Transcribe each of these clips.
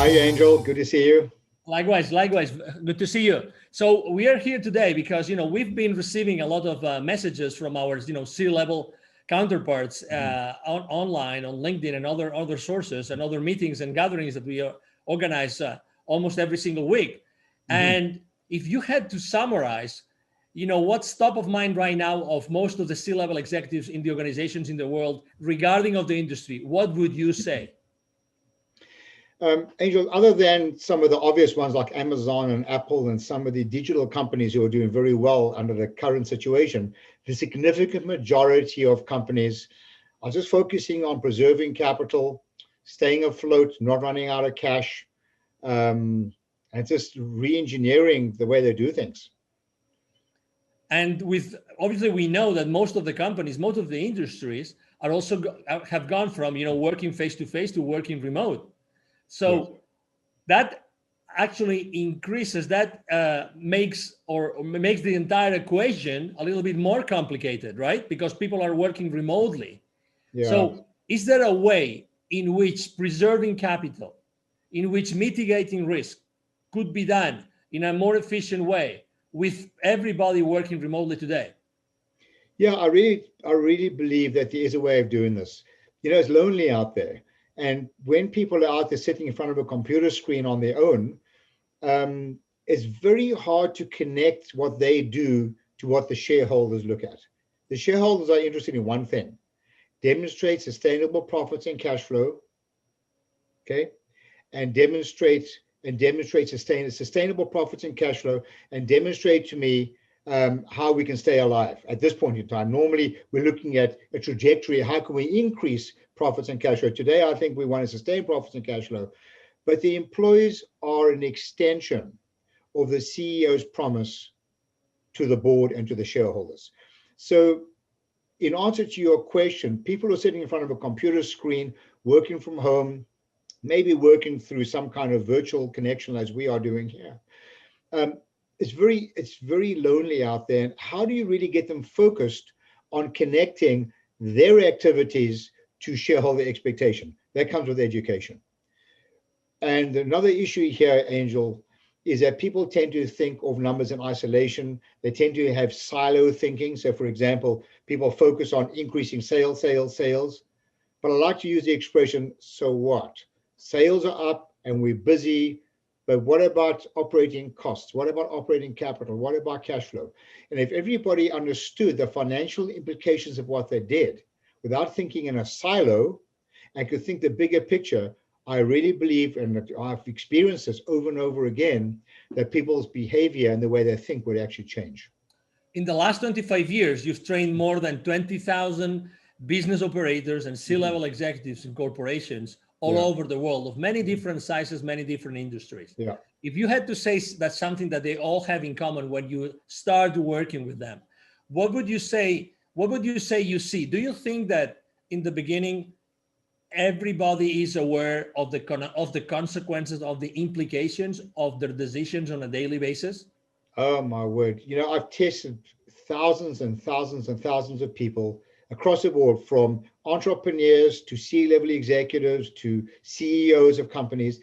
Hi, Angel. Good to see you. Likewise, likewise. Good to see you. So we are here today because we've been receiving a lot of messages from our C-level counterparts online on LinkedIn and other sources and other meetings and gatherings that we organize almost every single week. And if you had to summarize, what's top of mind right now of most of the C-level executives in the organizations in the world regarding of the industry, what would you say? Angel, other than some of the obvious ones like Amazon and Apple and some of the digital companies who are doing very well under the current situation, the significant majority of companies are just focusing on preserving capital, staying afloat, not running out of cash, and just re-engineering the way they do things. And obviously we know that most of the companies, most of the industries are also have gone from working face-to-face to working remote. So yes, that actually increases, that makes the entire equation a little bit more complicated, right? Because people are working remotely. Yeah. So is there a way in which preserving capital, in which mitigating risk could be done in a more efficient way with everybody working remotely today? Yeah, I really believe that there is a way of doing this. It's lonely out there. And when people are out there sitting in front of a computer screen on their own, it's very hard to connect what they do to what the shareholders look at. The shareholders are interested in one thing: demonstrate sustainable profits and cash flow, okay? And demonstrate sustainable profits and cash flow, and demonstrate to me how we can stay alive at this point in time. Normally, we're looking at a trajectory. How can we increase profits and cash flow? Today, I think we want to sustain profits and cash flow, but the employees are an extension of the CEO's promise to the board and to the shareholders. So in answer to your question, people are sitting in front of a computer screen, working from home, maybe working through some kind of virtual connection as we are doing here. It's very lonely out there. How do you really get them focused on connecting their activities to shareholder expectation? That comes with education. And another issue here, Angel, is that people tend to think of numbers in isolation. They tend to have silo thinking. So for example, people focus on increasing sales. But I like to use the expression, so what? Sales are up and we're busy, but what about operating costs? What about operating capital? What about cash flow? And if everybody understood the financial implications of what they did without thinking in a silo and could think the bigger picture, I really believe, and I've experienced this over and over again, that people's behavior and the way they think would actually change. In the last 25 years, you've trained more than 20,000 business operators and C-level executives in corporations all over the world of many different sizes, many different industries. Yeah. If you had to say that's something that they all have in common when you start working with them, what would you say you see? Do you think that in the beginning, everybody is aware of the consequences, of the implications of their decisions on a daily basis? Oh my word. I've tested thousands and thousands and thousands of people across the board, from entrepreneurs to C-level executives to CEOs of companies.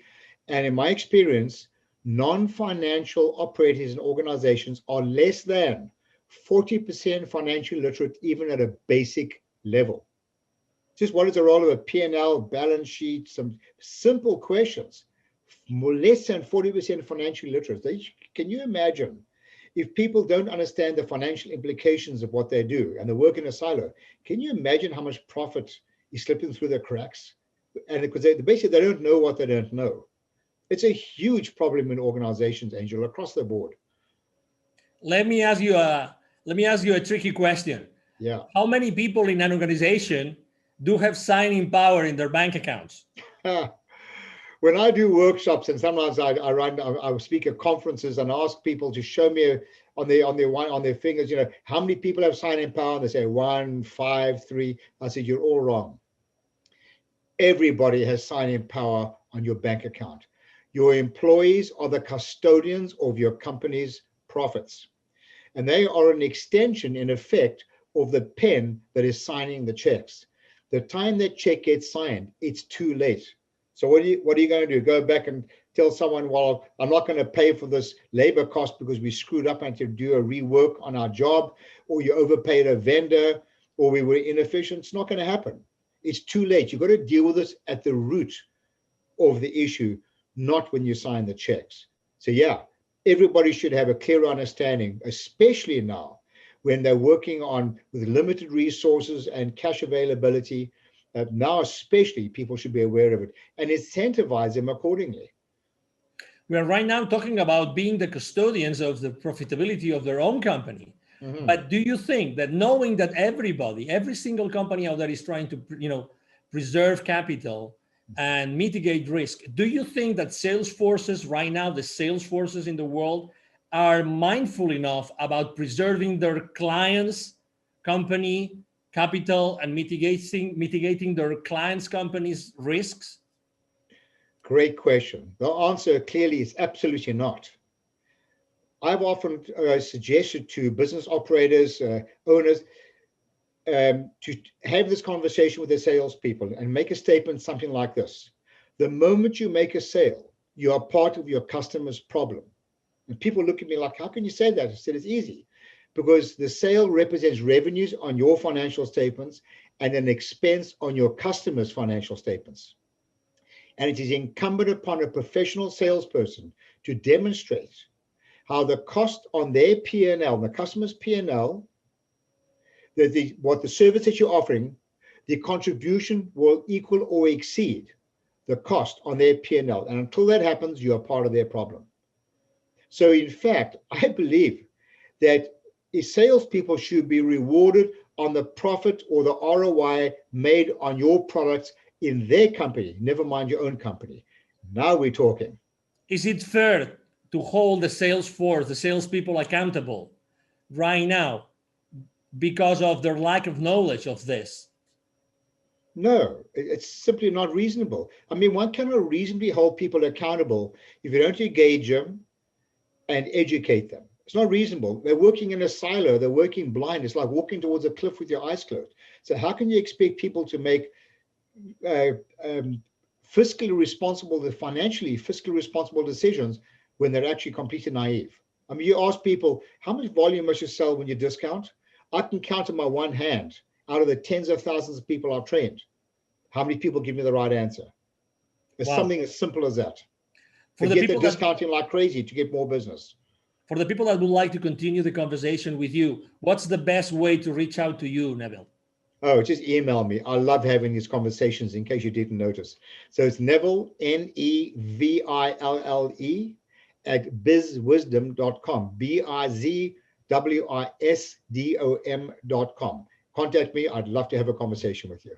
And in my experience, non-financial operators and organizations are less than 40% financially literate, even at a basic level. Just what is the role of a P&L, balance sheet, some simple questions. Less than 40% financially literate. Can you imagine if people don't understand the financial implications of what they do and they work in a silo? Can you imagine how much profit is slipping through the cracks? And because basically they don't know what they don't know. It's a huge problem in organizations, Angel, across the board. Let me ask you a tricky question. Yeah. How many people in an organization do have signing power in their bank accounts? When I do workshops, and sometimes I speak at conferences and ask people to show me on their fingers, how many people have signing power? And they say 1, 5, 3. I said, you're all wrong. Everybody has signing power on your bank account. Your employees are the custodians of your company's profits, and they are an extension, in effect, of the pen that is signing the checks. The time that check gets signed, it's too late. So what are you going to do? Go back and tell someone, well, I'm not going to pay for this labor cost because we screwed up and to do a rework on our job, or you overpaid a vendor, or we were inefficient. It's not going to happen. It's too late. You've got to deal with this at the root of the issue, not when you sign the checks. So yeah, everybody should have a clear understanding, especially now when they're working on with limited resources and cash availability. Now, especially, people should be aware of it and incentivize them accordingly. We are right now talking about being the custodians of the profitability of their own company. Mm-hmm. But do you think that knowing that every single company out there is trying to, preserve capital and mitigate risk, do you think that sales forces right now, the sales forces in the world, are mindful enough about preserving their clients' company capital and mitigating their clients' companies' risks? Great question. The answer clearly is absolutely not. I've often suggested to business operators, owners, to have this conversation with their salespeople and make a statement something like this: the moment you make a sale, you are part of your customer's problem. And people look at me like, how can you say that? I said, it's easy. Because the sale represents revenues on your financial statements and an expense on your customer's financial statements. And it is incumbent upon a professional salesperson to demonstrate how the cost on their P&L, the customer's P&L, what the service that you're offering, the contribution will equal or exceed the cost on their P&L. And until that happens, you are part of their problem. So in fact, I believe that salespeople should be rewarded on the profit or the ROI made on your products in their company, never mind your own company. Now we're talking. Is it fair to hold the sales force, the salespeople accountable right now because of their lack of knowledge of this? No, it's simply not reasonable. I mean, one cannot reasonably hold people accountable if you don't engage them and educate them. It's not reasonable. They're working in a silo. They're working blind. It's like walking towards a cliff with your eyes closed. So how can you expect people to make fiscally responsible decisions when they're actually completely naive? I mean, you ask people, how much volume must you sell when you discount? I can count on my one hand out of the tens of thousands of people I've trained. How many people give me the right answer? It's something as simple as that. Forget the discounting like crazy to get more business. For the people that would like to continue the conversation with you, what's the best way to reach out to you, Neville? Oh, just email me. I love having these conversations, in case you didn't notice. So it's Neville, Neville, at bizwisdom.com, bizwisdom.com. Contact me. I'd love to have a conversation with you.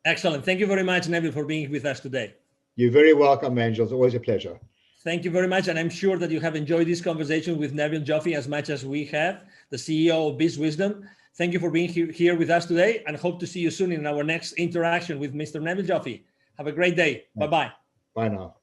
Excellent. Thank you very much, Neville, for being with us today. You're very welcome, Angel. It's always a pleasure. Thank you very much. And I'm sure that you have enjoyed this conversation with Neville Joffe as much as we have, the CEO of BizWisdom. Thank you for being here with us today, and hope to see you soon in our next interaction with Mr. Neville Joffe. Have a great day. Bye-bye. Bye now.